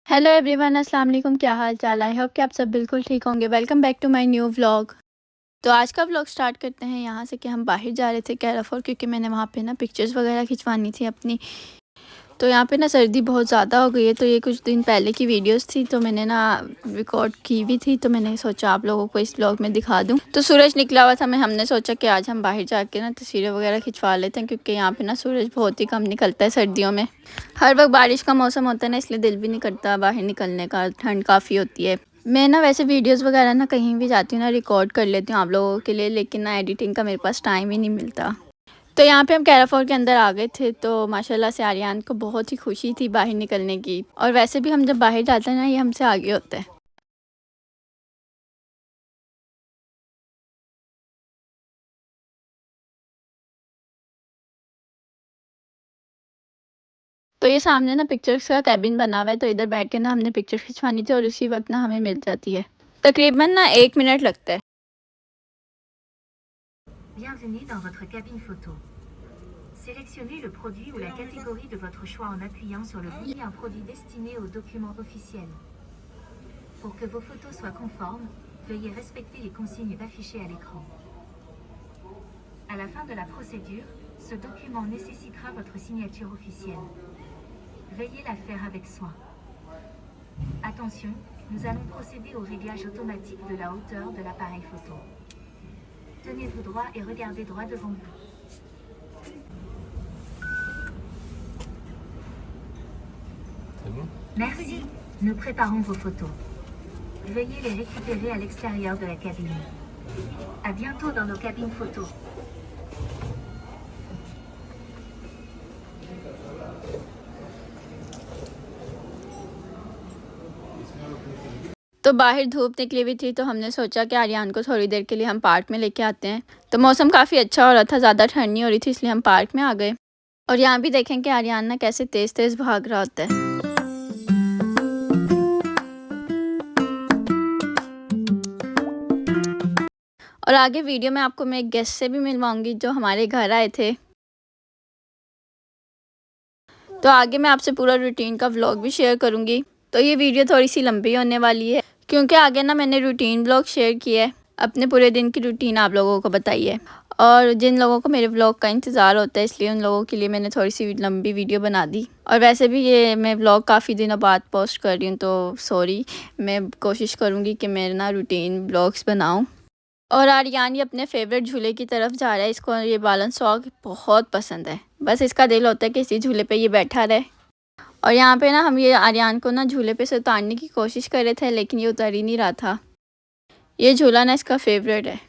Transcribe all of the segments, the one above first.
Hello everyone, अस्सलाम वालेकुम। क्या हाल चाल? आई होप कि आप सब बिल्कुल ठीक होंगे। Welcome back to my new vlog. तो आज का व्लॉग स्टार्ट करते हैं यहाँ से कि हम बाहर जा रहे थे कैराफोर, क्योंकि मैंने वहाँ पे ना पिक्चर्स वगैरह खिंचवानी थी अपनी। तो यहाँ पे ना सर्दी बहुत ज़्यादा हो गई है, तो ये कुछ दिन पहले की वीडियोस थी तो मैंने ना रिकॉर्ड की हुई थी, तो मैंने सोचा आप लोगों को इस व्लॉग में दिखा दूँ। तो सूरज निकला हुआ था, हमने सोचा कि आज हम बाहर जाके ना तस्वीरें वगैरह खिंचवा लेते हैं, क्योंकि यहाँ पे ना सूरज बहुत ही कम निकलता है सर्दियों में। हर वक्त बारिश का मौसम होता है ना, इसलिए दिल भी नहीं करता बाहर निकलने का, ठंड काफ़ी होती है। मैं ना वैसे वीडियोस वगैरह ना कहीं भी जाती हूँ ना रिकॉर्ड कर लेती हूँ आप लोगों के लिए, लेकिन ना एडिटिंग का मेरे पास टाइम ही नहीं मिलता। तो यहाँ पे हम कैराफोर के अंदर आ गए थे, तो माशाल्लाह से आर्यन को बहुत ही खुशी थी बाहर निकलने की। और वैसे भी हम जब बाहर जाते हैं ना, ये हमसे आगे होता है। तो ये सामने ना पिक्चर्स का कैबिन बना हुआ है, तो इधर बैठ के ना हमने पिक्चर खिंचवानी थी और उसी वक्त ना हमें मिल जाती है। तकरीबन ना 1 मिनट लगता है। Bienvenue dans votre cabine photo. Sélectionnez le produit ou la catégorie de votre choix en appuyant sur le bouton un produit destiné aux documents officiels. Pour que vos photos soient conformes, veuillez respecter les consignes affichées à l'écran. À la fin de la procédure, ce document nécessitera votre signature officielle. Veuillez la faire avec soin. Attention, nous allons procéder au réglage automatique de la hauteur de l'appareil photo. Tenez-vous droit et regardez droit devant vous. C'est bon? Merci. Nous préparons vos photos. Veuillez les récupérer à l'extérieur de la cabine. À bientôt dans nos cabines photos. तो बाहर धूप निकली हुई थी, तो हमने सोचा कि आर्यन को थोड़ी देर के लिए हम पार्क में लेके आते हैं। तो मौसम काफ़ी अच्छा हो रहा था, ज़्यादा ठंड नहीं हो रही थी, इसलिए हम पार्क में आ गए। और यहाँ भी देखें कि आर्यन ना कैसे तेज़ तेज़ भाग रहा होता है। और आगे वीडियो में आपको मैं एक गेस्ट से भी मिलवाऊंगी जो हमारे घर आए थे। तो आगे मैं आपसे पूरा रूटीन का व्लॉग भी शेयर करूंगी। तो ये वीडियो थोड़ी सी लंबी होने वाली है, क्योंकि आगे ना मैंने रूटीन व्लॉग शेयर किया है, अपने पूरे दिन की रूटीन आप लोगों को बताई है। और जिन लोगों को मेरे व्लॉग का इंतज़ार होता है, इसलिए उन लोगों के लिए मैंने थोड़ी सी लंबी वीडियो बना दी। और वैसे भी ये मैं व्लॉग काफ़ी दिनों बाद पोस्ट कर रही हूँ, तो सॉरी। मैं कोशिश करूँगी कि मैं ना रूटीन व्लॉग्स बनाऊँ। और आर्यन ये अपने फेवरेट झूले की तरफ जा रहा है। इसको ये बैलेंस वॉक बहुत पसंद है, बस इसका दिल होता है कि इसी झूले पे ये बैठा रहे। और यहाँ पे ना हम ये आर्यन को ना झूले पे से उतारने की कोशिश कर रहे थे, लेकिन ये उतर ही नहीं रहा था। ये झूला ना इसका फेवरेट है।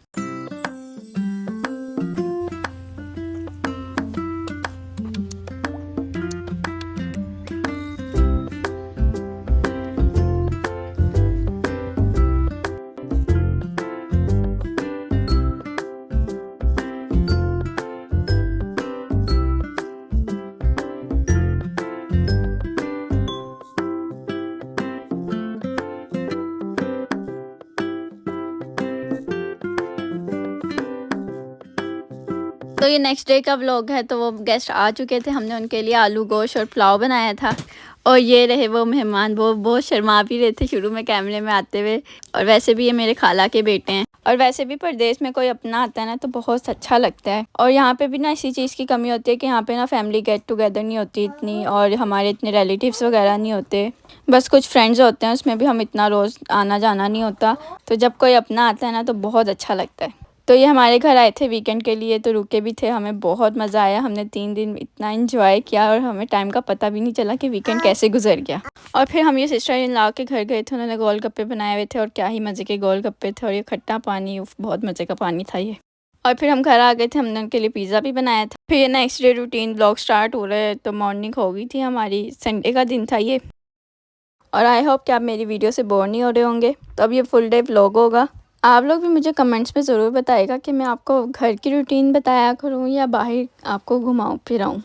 तो ये नेक्स्ट डे का व्लॉग है। तो वो गेस्ट आ चुके थे, हमने उनके लिए आलू गोश्त और पुलाव बनाया था। और ये रहे वो मेहमान, वो बहुत शर्मा भी रहे थे शुरू में कैमरे में आते हुए। और वैसे भी ये मेरे खाला के बेटे हैं। और वैसे भी परदेश में कोई अपना आता है ना, तो बहुत अच्छा लगता है। और यहाँ पे भी ना इसी चीज़ की कमी होती है कि यहाँ पे ना फैमिली गेट टुगेदर नहीं होती इतनी, और हमारे इतने रिलेटिव्स वगैरह नहीं होते। बस कुछ फ्रेंड्स होते हैं, उसमें भी हम इतना रोज़ आना जाना नहीं होता। तो जब कोई अपना आता है ना, तो बहुत अच्छा लगता है। तो ये हमारे घर आए थे वीकेंड के लिए, तो रुके भी थे। हमें बहुत मज़ा आया, हमने 3 दिन इतना एंजॉय किया और हमें टाइम का पता भी नहीं चला कि वीकेंड कैसे गुजर गया। और फिर हम ये सिस्टर इन लॉ के घर गए थे, उन्होंने गोलगप्पे बनाए हुए थे, और क्या ही मज़े के गोलगप्पे थे। और ये खट्टा पानी, उफ, बहुत मज़े का पानी था ये। और फिर हम घर आ गए थे, हमने उनके लिए पिज़्ज़ा भी बनाया था। फिर ये next day routine blog start हो रहे हैं। तो मॉर्निंग हो गई थी हमारी, संडे का दिन था ये। और आई होप कि आप मेरी वीडियो से बोर नहीं हो रहे होंगे। तो अब ये फुल डे व्लॉग होगा। आप लोग भी मुझे कमेंट्स में ज़रूर बताइएगा कि मैं आपको घर की रूटीन बताया करूँ या बाहर आपको घुमाऊँ फिराऊँ,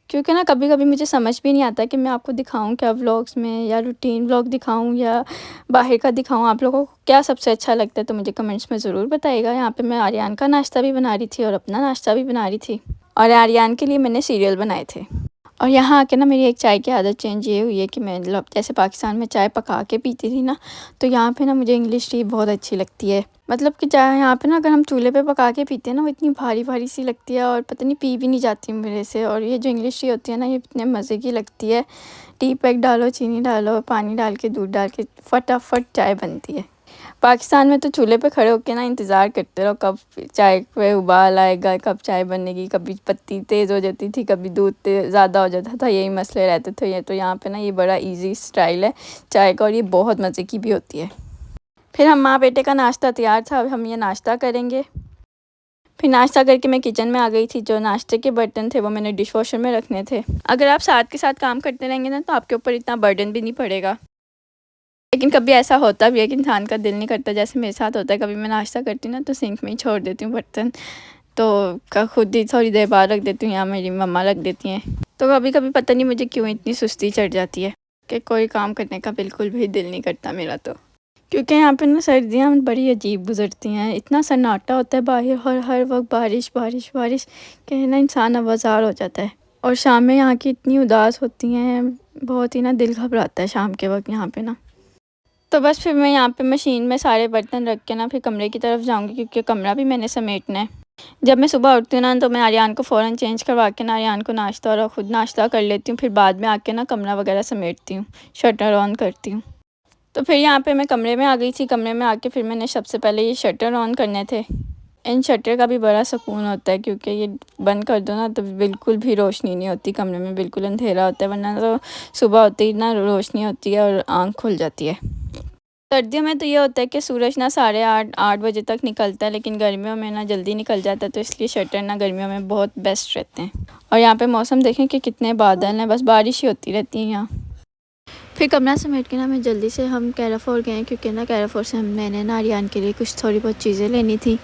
क्योंकि ना कभी कभी मुझे समझ भी नहीं आता कि मैं आपको दिखाऊँ क्या व्लॉग्स में, या रूटीन व्लॉग दिखाऊँ या बाहर का दिखाऊँ। आप लोगों को क्या सबसे अच्छा लगता है, तो मुझे कमेंट्स में ज़रूर बताइएगा। यहाँ पे मैं आर्यन का नाश्ता भी बना रही थी और अपना नाश्ता भी बना रही थी। और आर्यन के लिए मैंने सीरियल बनाए थे। और यहाँ आके ना मेरी एक चाय की आदत चेंज ये हुई है कि मैं मतलब जैसे पाकिस्तान में चाय पका के पीती थी ना, तो यहाँ पे ना मुझे इंग्लिश टी बहुत अच्छी लगती है। मतलब कि चाय यहाँ पे ना अगर हम चूल्हे पे पका के पीते हैं ना, वो इतनी भारी-भारी सी लगती है और पता नहीं पी भी नहीं जाती मेरे से। और ये जो इंग्लिश टी होती है ना, ये इतने मज़े की लगती है। टी पैक डालो, चीनी डालो, पानी डाल के, दूध डाल के फटाफट चाय बनती है। पाकिस्तान में तो चूल्हे पे खड़े होके ना इंतज़ार करते रहो कब चाय पे उबाल आएगा, कब चाय बनेगी। कभी पत्ती तेज़ हो जाती थी, कभी दूध ज़्यादा हो जाता था, यही मसले रहते थे। ये तो यहाँ पे ना ये बड़ा इजी स्टाइल है चाय का और ये बहुत मज़े की भी होती है। फिर हम माँ बेटे का नाश्ता तैयार था, अब हम ये नाश्ता करेंगे। फिर नाश्ता करके मैं किचन में आ गई थी। जो नाश्ते के बर्तन थे वो मैंने डिश वॉशर में रखने थे। अगर आप साथ के साथ काम करते रहेंगे ना, तो आपके ऊपर इतना बर्डन भी नहीं पड़ेगा। लेकिन कभी ऐसा होता भी है कि इंसान का दिल नहीं करता, जैसे मेरे साथ होता है। कभी मैं नाश्ता करती हूँ ना, तो सिंक में ही छोड़ देती हूँ बर्तन, तो खुद ही थोड़ी देर बाद रख देती हूँ, या मेरी मम्मा रख देती हैं। तो कभी कभी पता नहीं मुझे क्यों इतनी सुस्ती चढ़ जाती है कि कोई काम करने का बिल्कुल भी दिल नहीं करता मेरा। तो क्योंकि यहाँ पे ना सर्दियाँ बड़ी अजीब गुजरती हैं, इतना सन्नाटा होता है बाहर, हर वक्त बारिश बारिश बारिश कि ना इंसान आवाज़ार हो जाता है। और शाम में यहाँ की इतनी उदास होती हैं, बहुत ही ना दिल घबराता है शाम के वक्त यहाँ पे ना। तो बस फिर मैं यहाँ पे मशीन में सारे बर्तन रख के ना फिर कमरे की तरफ जाऊँगी, क्योंकि कमरा भी मैंने समेटना है। जब मैं सुबह उठती हूँ ना, तो मैं आर्यन को फ़ौरन चेंज करवा के ना आर्यन को नाश्ता और ख़ुद नाश्ता कर लेती हूँ। फिर बाद में आके ना कमरा वगैरह समेटती हूँ, शटर ऑन करती हूँ। तो फिर यहाँ पे मैं कमरे में आ गई थी। कमरे में आके फिर मैंने सबसे पहले ये शटर ऑन करने थे। इन शटर का भी बड़ा सुकून होता है, क्योंकि ये बंद कर दो ना तो बिल्कुल भी रोशनी नहीं होती कमरे में, बिल्कुल अंधेरा होता है। वरना तो सुबह होते ही ना रोशनी होती है और आँख खुल जाती है। सर्दियों में तो ये होता है कि सूरज ना 8:30 बजे तक निकलता है, लेकिन गर्मियों में ना जल्दी निकल जाता है, तो इसलिए शटर ना गर्मियों में बहुत बेस्ट रहते हैं। और यहाँ पे मौसम देखें कि कितने बादल हैं, बस बारिश ही होती रहती है यहाँ। फिर कमरा समेट के ना मैं जल्दी से हम कैराफोर गए, क्योंकि ना कैराफोर से मैंने ना आर्यन के लिए कुछ थोड़ी बहुत चीज़ें लेनी थी।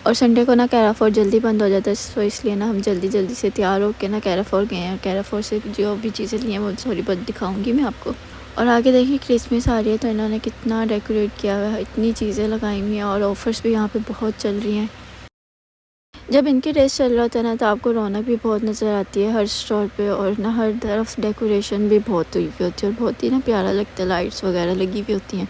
और संडे को ना कैराफोर जल्दी बंद हो जाता है, तो इसलिए ना हम जल्दी से तैयार होकर ना कैराफोर गए हैं। कैराफोर से जो भी चीज़ें ली हैं वो थोड़ी बहुत दिखाऊंगी मैं आपको। और आगे देखिए क्रिसमस आ रही है, तो इन्होंने कितना डेकोरेट किया हुआ है, इतनी चीज़ें लगाई हुई हैं और ऑफ़र्स भी यहाँ पे बहुत चल रही हैं। जब इनके रेस चल रहा होता है ना, तो आपको रौनक भी बहुत नज़र आती है हर स्टोर पे, और ना हर तरफ डेकोरेशन भी बहुत हुई हुई होती है और बहुत ही ना प्यारा लगता है, लाइट्स वगैरह लगी हुई होती हैं।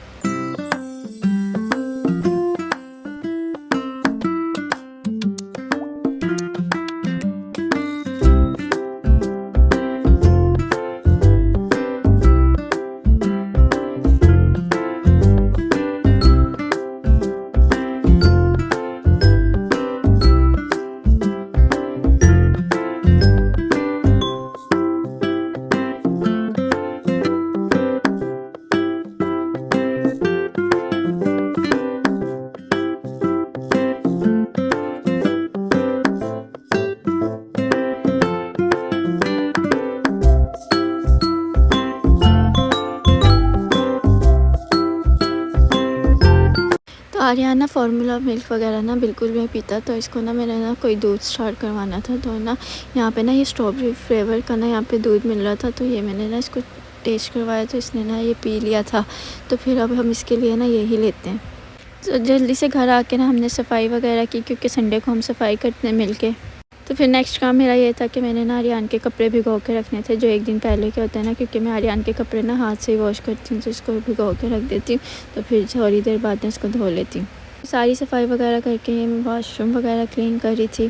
आर्यन ना फार्मूला मिल्क वगैरह ना बिल्कुल भी नहीं पीता, तो इसको ना मैंने ना कोई दूध स्टार्ट करवाना था। तो ना यहाँ पे ना ये स्ट्रॉबेरी फ्लेवर का ना यहाँ पे दूध मिल रहा था, तो ये मैंने ना इसको टेस्ट करवाया, तो इसने ना ये पी लिया था। तो फिर अब हम इसके लिए ना यही लेते हैं। तो जल्दी से घर आके ना हमने सफाई वगैरह की, क्योंकि संडे को हम सफाई करते हैं मिल के। तो फिर नेक्स्ट काम मेरा ये था कि मैंने ना आर्यन के कपड़े भिगो के रखने थे, जो एक दिन पहले के होते हैं ना, क्योंकि मैं आर्यन के कपड़े ना हाथ से ही वॉश करती हूँ, तो इसको भिगो के रख देती हूँ। तो फिर थोड़ी देर बाद में इसको धो लेती हूँ। सारी सफाई वगैरह करके ये मैं वॉशरूम वगैरह क्लीन कर रही थी,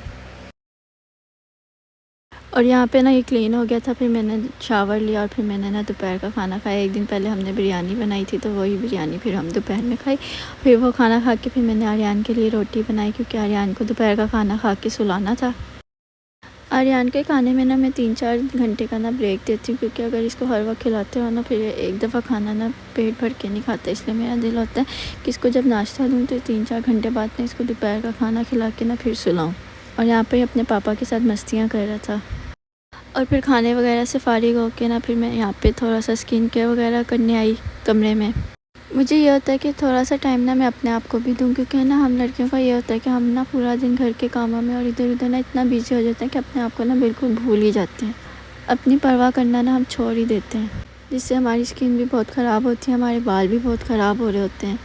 और यहाँ पे ना ये क्लीन हो गया था। फिर मैंने शावर लिया और फिर मैंने ना दोपहर का खाना खाया। एक दिन पहले हमने बिरयानी बनाई थी, तो वही बिरयानी फिर हम दोपहर में खाई। फिर वो खाना खा के फिर मैंने आर्यन के लिए रोटी बनाई, क्योंकि आर्यन को दोपहर का खाना खा के सुलाना था। आर्यन के खाने में ना मैं 3-4 घंटे का ना ब्रेक देती हूँ, क्योंकि अगर इसको हर वक्त खिलाते हो ना, फिर एक दफ़ा खाना ना पेट भर के नहीं खाता। इसलिए मेरा दिल होता है कि इसको जब नाश्ता दूँ तो 3-4 घंटे बाद में इसको दोपहर का खाना खिला के ना फिर सुलाऊँ। और यहाँ पे अपने पापा के साथ मस्तियाँ कर रहा था। और फिर खाने वगैरह से फारिग होके ना फिर मैं यहाँ पे थोड़ा सा स्किन केयर वगैरह करने आई कमरे में। मुझे ये होता है कि थोड़ा सा टाइम ना मैं अपने आप को भी दूँ, क्योंकि ना हम लड़कियों का ये होता है कि हम ना पूरा दिन घर के कामों में और इधर उधर ना इतना बिजी हो जाते हैं कि अपने आप को ना बिल्कुल भूल ही जाते हैं। अपनी परवाह करना ना हम छोड़ ही देते हैं, जिससे हमारी स्किन भी बहुत ख़राब होती है, हमारे बाल भी बहुत ख़राब हो रहे होते हैं।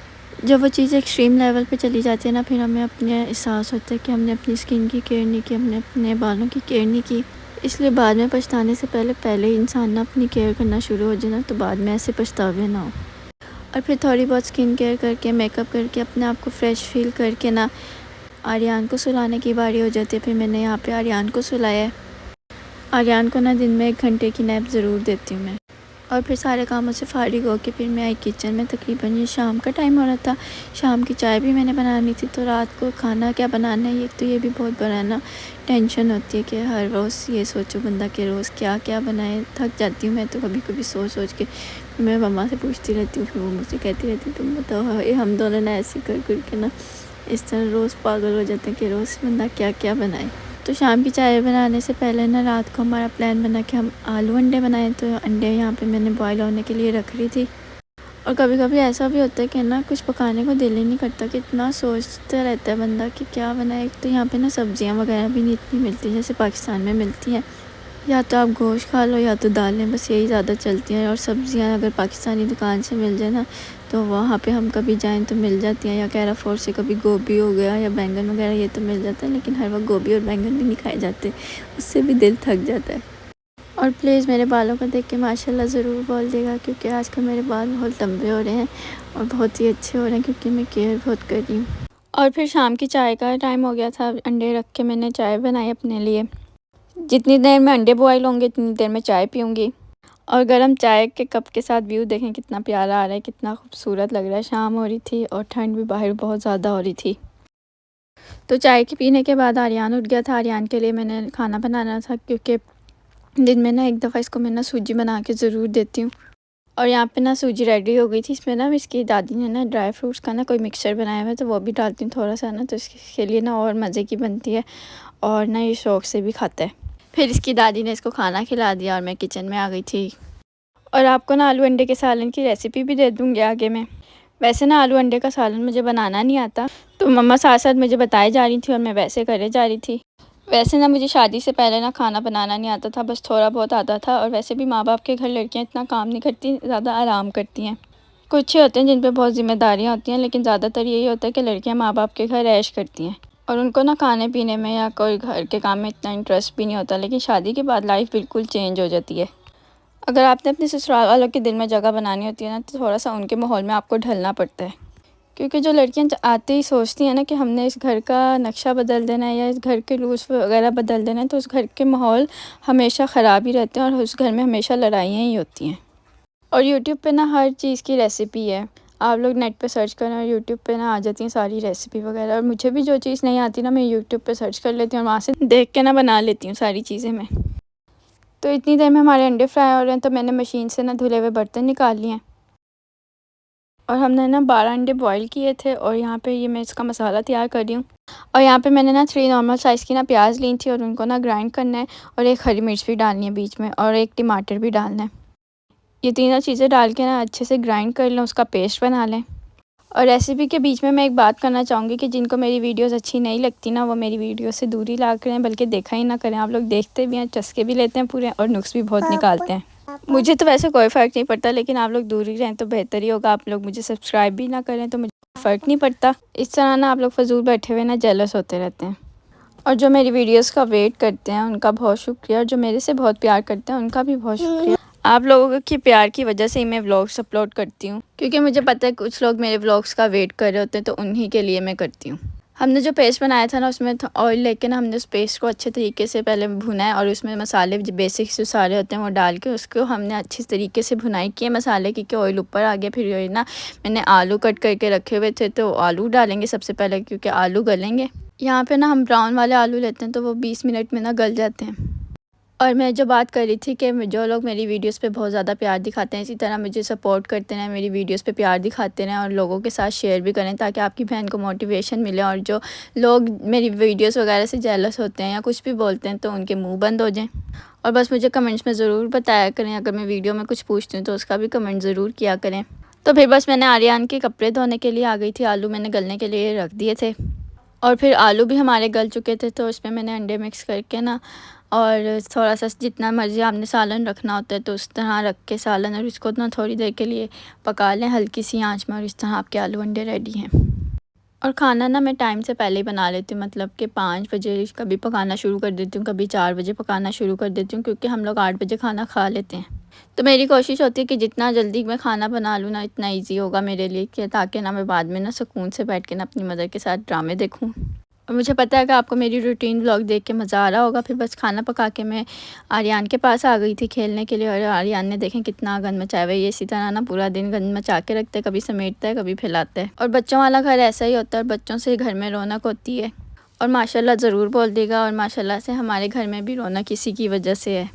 जब वो चीज़ एक्सट्रीम लेवल पे चली जाती है ना, फिर हमें अपने एहसास होता है कि हमने अपनी स्किन की केयर नहीं की, हमने अपने बालों की केयर नहीं की। इसलिए बाद में पछताने से पहले ही इंसान ना अपनी केयर करना शुरू हो जाए ना, तो बाद में ऐसे पछतावे ना हो। और फिर थोड़ी बहुत स्किन केयर करके, मेकअप करके, अपने आप को फ्रेश फील करके ना आर्यन को सुलाने की बारी हो जाती है। फिर मैंने यहाँ पे आर्यन को सुलाया है। आर्यन को ना दिन में 1 घंटे की नैप ज़रूर देती हूँ मैं। और फिर सारे कामों से फारिग होके फिर मैं आई किचन में। तकरीबन ये शाम का टाइम हो रहा था। शाम की चाय भी मैंने बनानी थी, तो रात को खाना क्या बनाना है, तो ये भी बहुत बड़ा ना टेंशन होती है कि हर रोज़ ये सोचो बंदा कि रोज़ क्या क्या बनाए। थक जाती हूँ मैं तो कभी कभी सोच सोच के। मैं मम्मा से पूछती रहती हूँ, फिर वो मुझसे कहती रहती तुम बताओ। ये हम दोनों ना ऐसे कर कर के ना इस तरह रोज़ पागल हो जाते हैं कि रोज़ बंदा क्या क्या बनाए। तो शाम की चाय बनाने से पहले ना रात को हमारा प्लान बना कि हम आलू अंडे बनाएं। तो अंडे यहाँ पे मैंने बॉईल होने के लिए रख रही थी। और कभी कभी ऐसा भी होता है कि ना कुछ पकाने को दिल ही नहीं करता, कि इतना सोचता रहता है बंदा कि क्या बनाए। तो यहाँ पे ना सब्जियाँ वगैरह भी नहीं इतनी मिलती जैसे पाकिस्तान में मिलती हैं। या तो आप गोश्त खा लो या तो दालें, बस यही ज़्यादा चलती हैं। और सब्जियां अगर पाकिस्तानी दुकान से मिल जाए ना, तो वहाँ पे हम कभी जाएं तो मिल जाती हैं। या कैरा फोर से कभी गोभी हो गया या बैंगन वगैरह, ये तो मिल जाता है। लेकिन हर वक्त गोभी और बैंगन भी नहीं खाए जाते, उससे भी दिल थक जाता है। और प्लीज़ मेरे बालों को देख के माशाल्लाह ज़रूर बोल देगा, क्योंकि आजकल मेरे बाल बहुत लंबे हो रहे हैं और बहुत ही अच्छे हो रहे हैं, क्योंकि मैं केयर बहुत कर रही हूँ। और फिर शाम की चाय का टाइम हो गया था। अंडे रख के मैंने चाय बनाई अपने लिए। जितनी देर में अंडे बॉयल होंगे उतनी देर में चाय पीऊँगी। और गर्म चाय के कप के साथ व्यू देखें कितना प्यारा आ रहा है, कितना खूबसूरत लग रहा है। शाम हो रही थी और ठंड भी बाहर बहुत ज़्यादा हो रही थी। तो चाय के पीने के बाद आर्यन उठ गया था। आर्यन के लिए मैंने खाना बनाना था, क्योंकि दिन में ना एक दफ़ा इसको मैं ना सूजी बना के ज़रूर देती हूँ। और यहाँ पे ना सूजी रेडी हो गई थी। इसमें ना इसकी दादी ने ना ड्राई फ्रूट्स का ना कोई मिक्सचर बनाया हुआ है, तो वो भी डालती हूँ थोड़ा सा ना, तो इसके लिए ना और मज़े की बनती है और ना ये शौक़ से भी खाता है। फिर इसकी दादी ने इसको खाना खिला दिया और मैं किचन में आ गई थी। और आपको ना आलू अंडे के सालन की रेसिपी भी दे दूँगी आगे मैं। वैसे ना आलू अंडे का सालन मुझे बनाना नहीं आता, तो मम्मा साथ साथ मुझे बताए जा रही थी और मैं वैसे करे जा रही थी। वैसे ना मुझे शादी से पहले ना खाना बनाना नहीं आता था, बस थोड़ा बहुत आता था। और वैसे भी माँ बाप के घर लड़कियाँ इतना काम नहीं करती, ज़्यादा आराम करती हैं। कुछ ही होते हैं जिन पे बहुत ज़िम्मेदारियाँ होती हैं, लेकिन ज़्यादातर यही होता है कि लड़कियाँ माँ बाप के घर ऐश करती हैं और उनको ना खाने पीने में या कोई घर के काम में इतना इंटरेस्ट भी नहीं होता। लेकिन शादी के बाद लाइफ बिल्कुल चेंज हो जाती है। अगर आपने अपने ससुराल वालों के दिल में जगह बनानी होती है ना, तो थोड़ा सा उनके माहौल में आपको ढलना पड़ता है। क्योंकि जो लड़कियां आते ही सोचती हैं ना कि हमने इस घर का नक्शा बदल देना है या इस घर के रूल्स वगैरह बदल देना है, तो उस घर के माहौल हमेशा ख़राब ही रहते हैं और उस घर में हमेशा लड़ाइयाँ ही होती हैं। और यूट्यूब पे ना हर चीज़ की रेसिपी है। आप लोग नेट पे सर्च करें और यूट्यूब पे ना आ जाती हैं सारी रेसिपी वगैरह। और मुझे भी जो चीज़ नहीं आती ना, मैं यूट्यूब पे सर्च कर लेती हूँ और वहाँ से देख के ना बना लेती हूँ सारी चीज़ें मैं। तो इतनी देर में हमारे अंडे फ्राई हो रहे हैं, तो मैंने मशीन से ना धुले हुए बर्तन निकाल लिए हैं। और हमने ना 12 अंडे बॉईल किए थे। और यहाँ पे ये मैं इसका मसाला तैयार कर रही हूँ। और यहाँ पे मैंने ना 3 नॉर्मल साइज़ की ना प्याज ली थी और उनको ना ग्राइंड करना है। और 1 हरी मिर्च भी डालनी है बीच में और 1 टमाटर भी डालना है। ये तीनों चीज़ें डाल के ना अच्छे से ग्राइंड कर लें, उसका पेस्ट बना लें। और रेसिपी के बीच में मैं एक बात करना चाहूँगी कि जिनको मेरी वीडियोस अच्छी नहीं लगती ना, वो मेरी वीडियो से दूरी ला करें, बल्कि देखा ही ना करें। आप लोग देखते भी हैं, चस्के भी लेते हैं पूरे और नुक्स भी बहुत निकालते हैं। मुझे तो वैसे कोई फ़र्क नहीं पड़ता, लेकिन आप लोग दूरी रहें तो बेहतर ही होगा। आप लोग मुझे सब्सक्राइब भी ना करें तो मुझे फ़र्क नहीं पड़ता। इस तरह ना आप लोग फजूल बैठे हुए ना जेलस होते रहते हैं। और जो मेरी वीडियोस का वेट करते हैं उनका बहुत शुक्रिया, और जो मेरे से बहुत प्यार करते हैं उनका भी बहुत शुक्रिया। आप लोगों के प्यार की वजह से ही मैं व्लॉग्स अपलोड करती हूँ, क्योंकि मुझे पता है कुछ लोग मेरे व्लॉग्स का वेट कर रहे होते हैं, तो उन्हीं के लिए मैं करती हूँ। हमने जो पेस्ट बनाया था ना, उसमें ऑयल लेके ना हमने उस पेस्ट को अच्छे तरीके से पहले भुना है। और उसमें मसाले जो बेसिक जो सारे होते हैं वो डाल के उसको हमने अच्छी तरीके से भुनाई की है मसाले की, कि ऑयल ऊपर आ गया। फिर ये ना मैंने आलू कट करके रखे हुए थे, तो आलू डालेंगे सबसे पहले, क्योंकि आलू गलेंगे। यहाँ पे ना हम ब्राउन वाले आलू लेते हैं, तो वो 20 मिनट में ना गल जाते हैं। और मैं जो बात कर रही थी कि जो लोग मेरी वीडियोस पे बहुत ज़्यादा प्यार दिखाते हैं, इसी तरह मुझे सपोर्ट करते रहें, मेरी वीडियोस पे प्यार दिखाते रहें और लोगों के साथ शेयर भी करें, ताकि आपकी बहन को मोटिवेशन मिले। और जो लोग मेरी वीडियोस वगैरह से जेलस होते हैं या कुछ भी बोलते हैं, तो उनके मुंह बंद हो जाएं। और बस मुझे कमेंट्स में ज़रूर बताया करें, अगर मैं वीडियो में कुछ पूछती हूँ तो उसका भी कमेंट ज़रूर किया करें। तो फिर बस मैंने आर्यन के कपड़े धोने के लिए आ गई थी। आलू मैंने गलने के लिए रख दिए थे और फिर आलू भी हमारे गल चुके थे, तो इसमें मैंने अंडे मिक्स करके ना, और थोड़ा सा जितना मर्ज़ी आपने सालन रखना होता है तो उस तरह रख के सालन, और इसको ना थोड़ी देर के लिए पका लें हल्की सी आंच में, और इस तरह आपके आलू अंडे रेडी हैं। और खाना ना मैं टाइम से पहले ही बना लेती हूँ, मतलब कि 5 बजे कभी पकाना शुरू कर देती हूँ, कभी 4 बजे पकाना शुरू कर देती हूँ, क्योंकि हम लोग 8 बजे खाना खा लेते हैं। तो मेरी कोशिश होती है कि जितना जल्दी मैं खाना बना लूँ ना, इतना ईज़ी होगा मेरे लिए, कि ताकि ना मैं बाद में ना सुकून से बैठ के ना अपनी मदर के साथ ड्रामे देखूँ। और मुझे पता है कि आपको मेरी रूटीन व्लॉग देख के मज़ा आ रहा होगा। फिर बस खाना पका के मैं आर्यन के पास आ गई थी खेलने के लिए, और आर्यन ने देखें कितना गंद मचाया हुआ है। ये इसी तरह ना पूरा दिन गंद मचा के रखता है, कभी समेटता है, कभी फैलाता है। और बच्चों वाला घर ऐसा ही होता है, और बच्चों से घर में रौनक होती है। और माशाल्लाह ज़रूर बोल देगा, और माशाल्लाह से हमारे घर में भी रौनक इसी की वजह से है।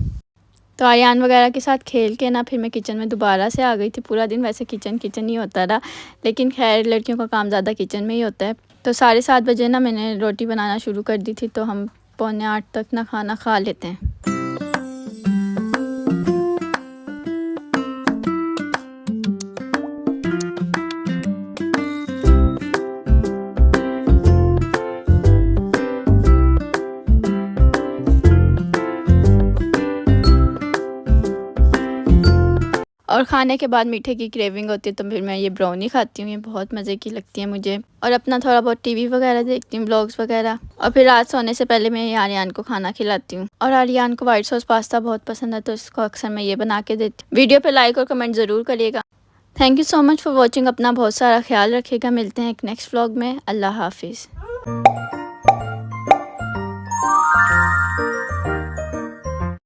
तो आर्यन वगैरह के साथ खेल के ना फिर मैं किचन में दोबारा से आ गई थी। पूरा दिन वैसे किचन ही होता रहा, लेकिन खैर लड़कियों का काम ज़्यादा किचन में ही होता है। तो 7:30 बजे ना मैंने रोटी बनाना शुरू कर दी थी, तो हम 7:45 तक ना खाना खा लेते हैं। और खाने के बाद मीठे की क्रेविंग होती है, तो फिर मैं ये ब्राउनी खाती हूँ। ये बहुत मज़े की लगती है मुझे। और अपना थोड़ा बहुत टीवी वगैरह देखती हूँ, ब्लॉग्स वगैरह। और फिर रात सोने से पहले मैं आर्यन को खाना खिलाती हूँ। और आर्यन को वाइट सॉस पास्ता बहुत पसंद है, तो इसको अक्सर मैं ये बना के देती हूँ। वीडियो पर लाइक और कमेंट ज़रूर करिएगा। Thank you so much for watching. अपना बहुत सारा ख्याल रखिएगा। मिलते हैं एक नेक्स्ट व्लॉग में। अल्लाह हाफिज़।